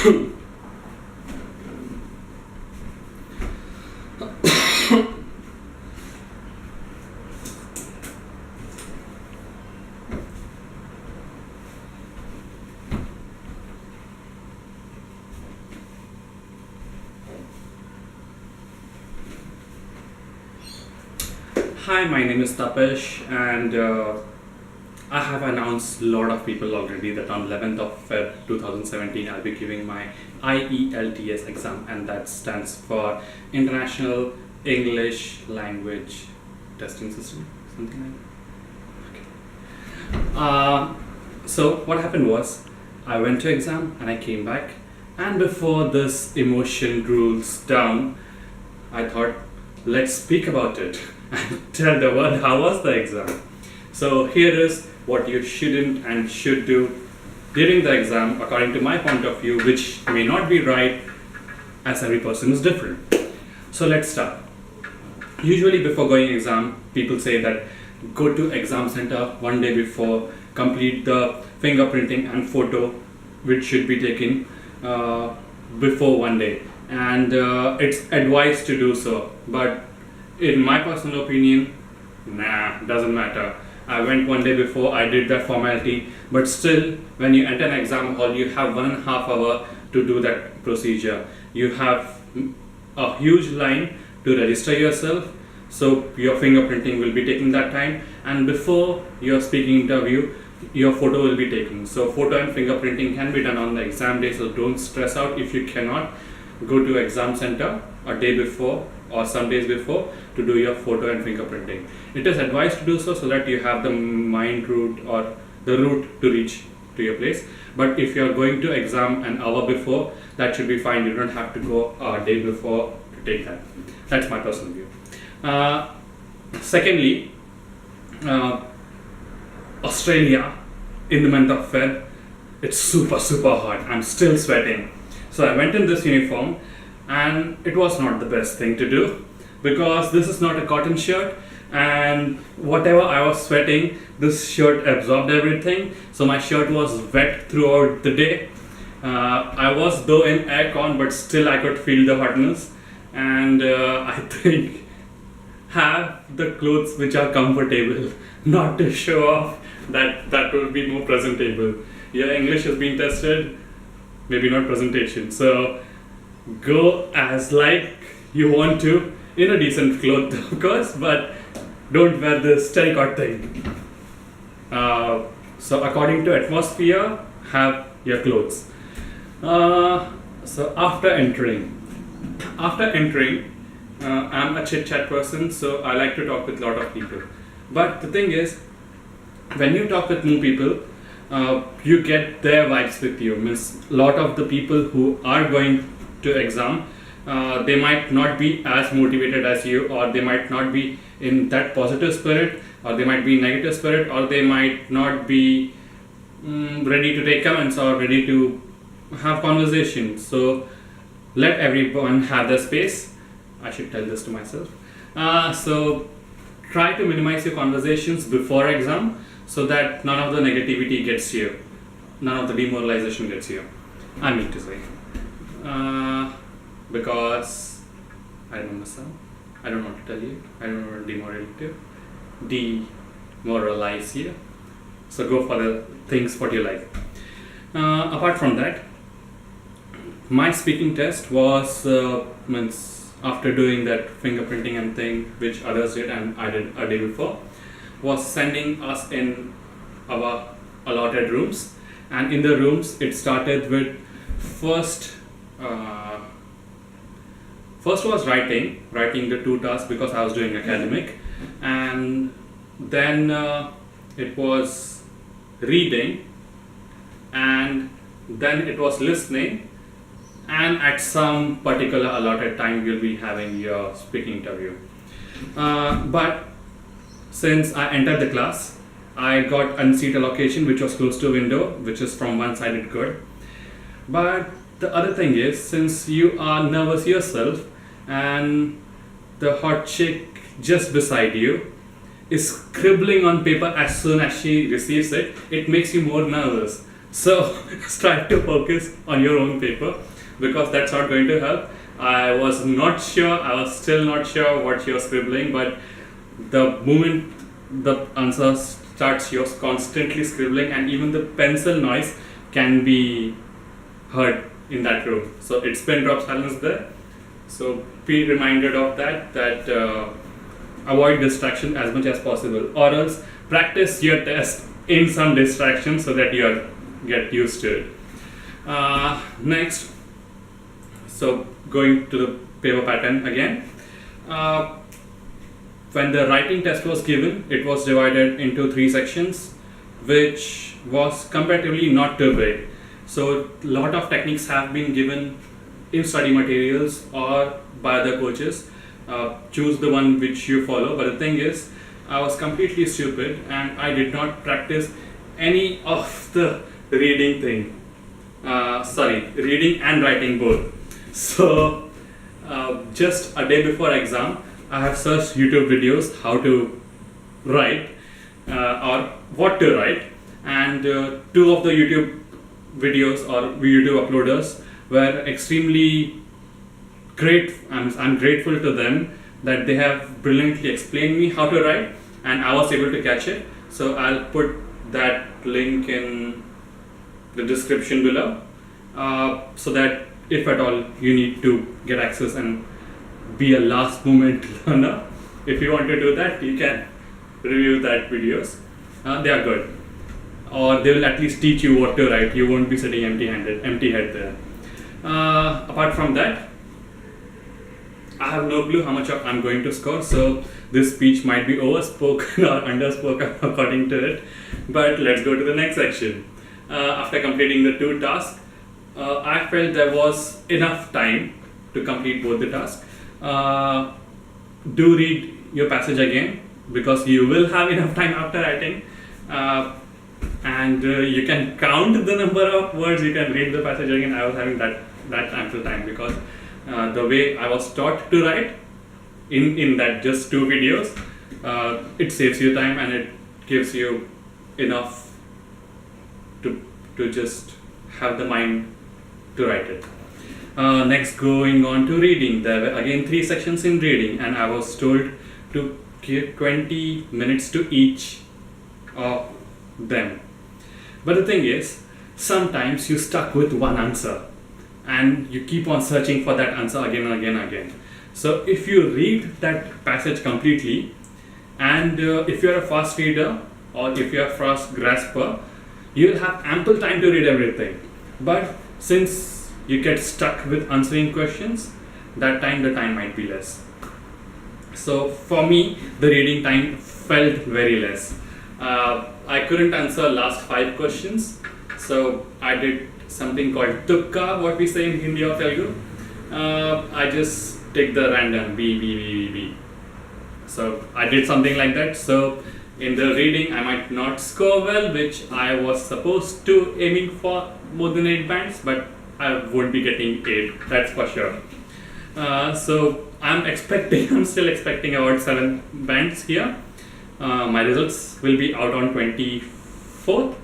Hi, my name is Tapesh, and I have announced a lot of people already that on 11th of Feb 2017 I'll be giving my IELTS exam, and that stands for International English Language Testing System, something like that. Okay. So what happened was I went to exam and I came back, and before this emotion rules down, I thought, let's speak about it and tell the world how was the exam. So here is what you shouldn't and should do during the exam according to my point of view, which may not be right as every person is different. So let's start. Usually before going exam, people say that go to exam center one day before, complete the fingerprinting and photo which should be taken before one day, and it's advised to do so, but in my personal opinion, doesn't matter. I went one day before, I did that formality, but still when you enter an exam hall you have 1.5 hours to do that procedure. You have a huge line to register yourself, so your fingerprinting will be taking that time, and before your speaking interview your photo will be taken. So photo and fingerprinting can be done on the exam day, so don't stress out if you cannot go to exam center a day before or some days before to do your photo and fingerprinting. It is advised to do so that you have the mind route or the route to reach to your place. But if you are going to exam an hour before, that should be fine. You don't have to go a day before to take that. That's my personal view. Secondly, Australia in the month of Feb, it's super hot. I'm still sweating. So I went in this uniform, and it was not the best thing to do because this is not a cotton shirt, and whatever I was sweating, this shirt absorbed everything, so my shirt was wet throughout the day. I was though in aircon, but still I could feel the hotness, and I think have the clothes which are comfortable, not to show off that will be more presentable. Your English is being tested, maybe not presentation, so go as like you want to, in a decent cloth of course, but don't wear this terracotta thing. So according to atmosphere, have your clothes. So after entering, I'm a chit chat person, so I like to talk with a lot of people. But the thing is, when you talk with new people, you get their vibes with you. Means a lot of the people who are going to exam, they might not be as motivated as you, or they might not be in that positive spirit, or they might be negative spirit, or they might not be ready to take comments or ready to have conversations. So let everyone have their space. I should tell this to myself. So try to minimize your conversations before exam, so that none of the negativity gets you, none of the demoralization gets you, I mean to say. Because I don't know, I don't want to tell you, I don't want to demoralize you. So go for the things what you like. Apart from that, my speaking test was after doing that fingerprinting and thing which others did and I did a day before, was sending us in our allotted rooms, and in the rooms it started with first was writing the 2 tasks because I was doing academic, and then it was reading, and then it was listening, and at some particular allotted time you'll be having your speaking interview. But since I entered the class, I got unseat allocation which was close to a window, which is from one side it good. But the other thing is, since you are nervous yourself and the hot chick just beside you is scribbling on paper as soon as she receives it, it makes you more nervous. So try to focus on your own paper, because that's not going to help. I was not sure, I was still not sure what you're scribbling, but the moment the answer starts, you're constantly scribbling, and even the pencil noise can be heard in that room. So it's pin drop silence there. So be reminded of that avoid distraction as much as possible, or else practice your test in some distraction so that you get used to it. Next, so going to the paper pattern again. When the writing test was given, it was divided into 3 sections, which was comparatively not too big. So a lot of techniques have been given in study materials or by the coaches. Choose the one which you follow. But the thing is, I was completely stupid and I did not practice any of the reading thing. Reading and writing both. So just a day before exam, I have searched YouTube videos how to write or what to write, and 2 of the YouTube videos or YouTube uploaders were extremely great. I'm grateful to them that they have brilliantly explained me how to write, and I was able to catch it. So I'll put that link in the description below, so that if at all you need to get access and be a last moment learner, if you want to do that, you can review that videos. They are good, or they will at least teach you what to write. You won't be sitting empty head there. Apart from that, I have no clue how much I'm going to score, so this speech might be overspoken or underspoken according to it. But let's go to the next section. After completing the 2 tasks, I felt there was enough time to complete both the tasks. Do read your passage again, because you will have enough time after writing, and you can count the number of words you can read the passage again. I was having that ample time, because the way I was taught to write in that just 2 videos, it saves you time and it gives you enough to just have the mind to write it. Next, going on to reading. There were again 3 sections in reading, and I was told to give 20 minutes to each of them. But the thing is, sometimes you stuck with one answer and you keep on searching for that answer again and again and again. So if you read that passage completely, and if you're a fast reader or if you're a fast grasper, you'll have ample time to read everything. But since you get stuck with answering questions, the time might be less. So for me, the reading time felt very less. I couldn't answer last 5 questions, so I did something called tukka, what we say in Hindi or Telugu. I just take the random B. So I did something like that. So in the reading, I might not score well, which I was supposed to aiming for more than 8 bands, but I won't be getting 8, that's for sure. So I'm still expecting about 7 bands here. My results will be out on 24th.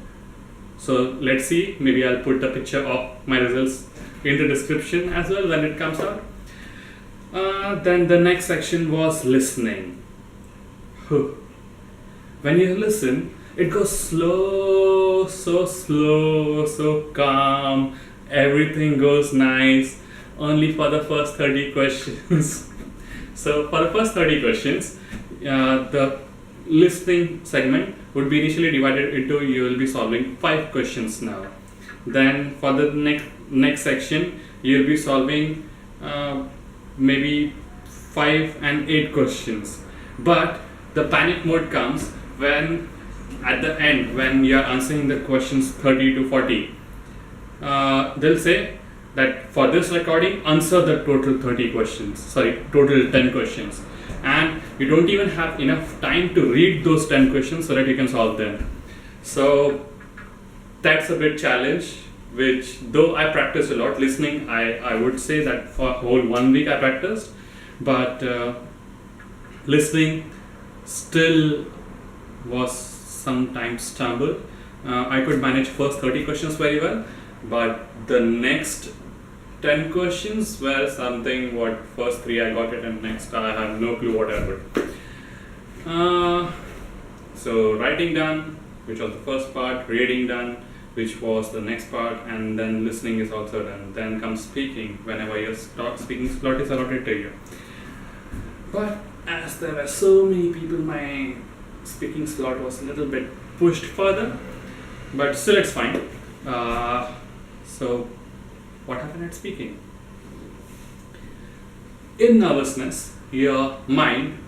So let's see, maybe I'll put the picture of my results in the description as well when it comes out. Then the next section was listening. When you listen, it goes slow, so calm. Everything goes nice, only for the first 30 questions. So for the first 30 questions, the listening segment would be initially divided into, you will be solving 5 questions now. Then for the next section, you will be solving maybe 5 and 8 questions. But the panic mode comes when at the end, when you are answering the questions 30 to 40, they'll say that for this recording, answer the total 10 questions. And you don't even have enough time to read those 10 questions so that you can solve them. So that's a bit challenge, which though I practiced a lot listening, I would say that for a whole 1 week I practiced, but listening still was sometimes stumbled. I could manage first 30 questions very well, but the next 10 questions were something what first 3 I got it, and next I have no clue what I would. So writing done, which was the first part, reading done, which was the next part, and then listening is also done. Then comes speaking, whenever your speaking slot is allotted to you. But as there were so many people, my speaking slot was a little bit pushed further, but still it's fine. So what happened at speaking? In nervousness, your mind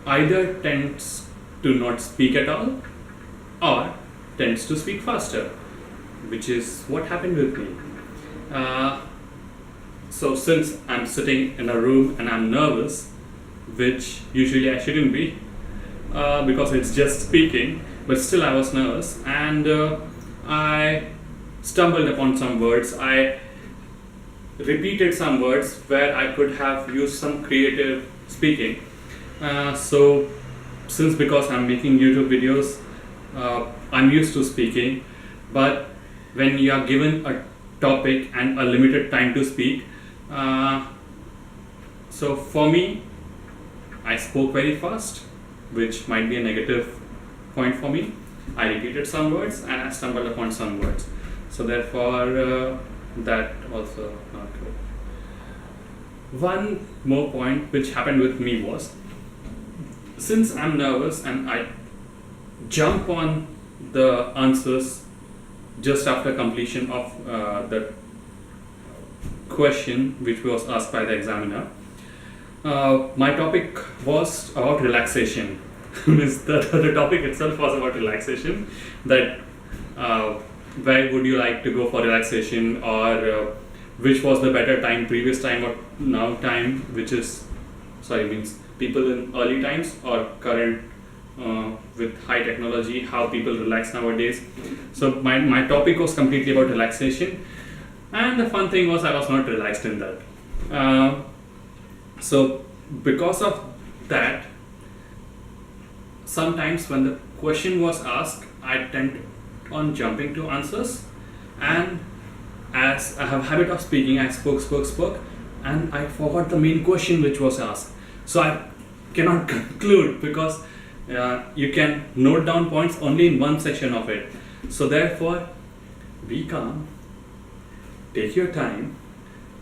either tends to not speak at all or tends to speak faster, which is what happened with me. So since I'm sitting in a room and I'm nervous, which usually I shouldn't be, because it's just speaking, but still I was nervous, and I stumbled upon some words. I repeated some words where I could have used some creative speaking. So since because I'm making YouTube videos, I'm used to speaking, but when you are given a topic and a limited time to speak, so for me, I spoke very fast, which might be a negative point for me. I repeated some words and I stumbled upon some words. So therefore, that also not good. One more point which happened with me was, since I'm nervous and I jump on the answers just after completion of the question which was asked by the examiner, my topic was about relaxation. The topic itself was about relaxation, that where would you like to go for relaxation, or which was the better time, previous time or now time, which is means people in early times or current with high technology, how people relax nowadays. So my topic was completely about relaxation, and the fun thing was I was not relaxed in that. So because of that, sometimes when the question was asked, I tend on jumping to answers, and as I have habit of speaking, I spoke, and I forgot the main question which was asked. So I cannot conclude, because you can note down points only in one section of it. So therefore, be calm, take your time,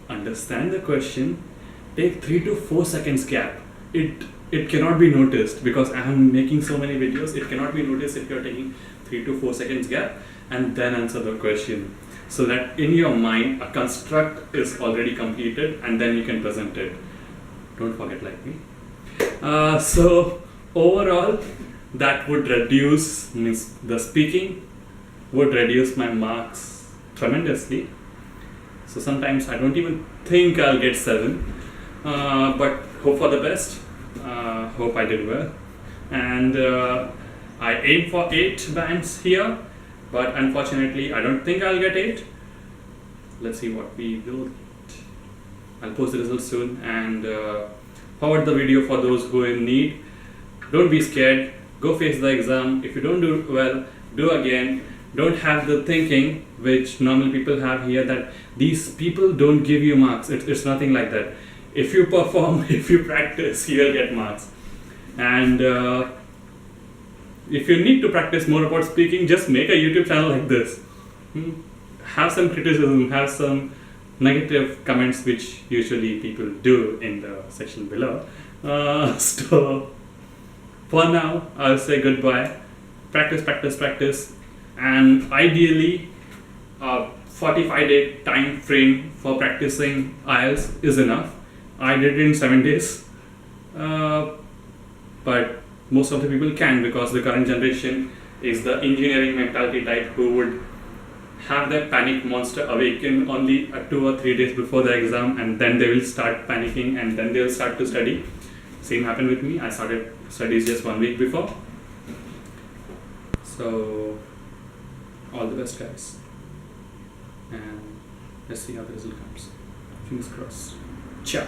understand the question, take 3 to 4 seconds gap. It cannot be noticed, because I am making so many videos. It cannot be noticed if you are taking 3 to 4 seconds gap and then answer the question, so that in your mind a construct is already completed and then you can present it. Don't forget like me. So overall, that would reduce, means the speaking would reduce my marks tremendously. So sometimes I don't even think I'll get 7, but hope for the best. Hope I did well, and I aim for 8 bands here, but unfortunately I don't think I'll get 8. Let's see what we will get. I'll post the results soon and forward the video for those who are in need. Don't be scared, go face the exam. If you don't do well, do again. Don't have the thinking which normal people have here, that these people don't give you marks. It's nothing like that. If you perform, if you practice, you'll get marks. And if you need to practice more about speaking, just make a YouTube channel like this. Have some criticism, have some negative comments, which usually people do in the section below. So for now, I'll say goodbye. Practice, and ideally 45-day time frame for practicing IELTS is enough. I did it in 7 days, but most of the people can, because the current generation is the engineering mentality type, who would have their panic monster awaken only 2 or 3 days before the exam, and then they will start panicking and then they will start to study. Same happened with me. I started studies just 1 week before. So all the best, guys, and let's see how the result comes. Fingers crossed. Ciao.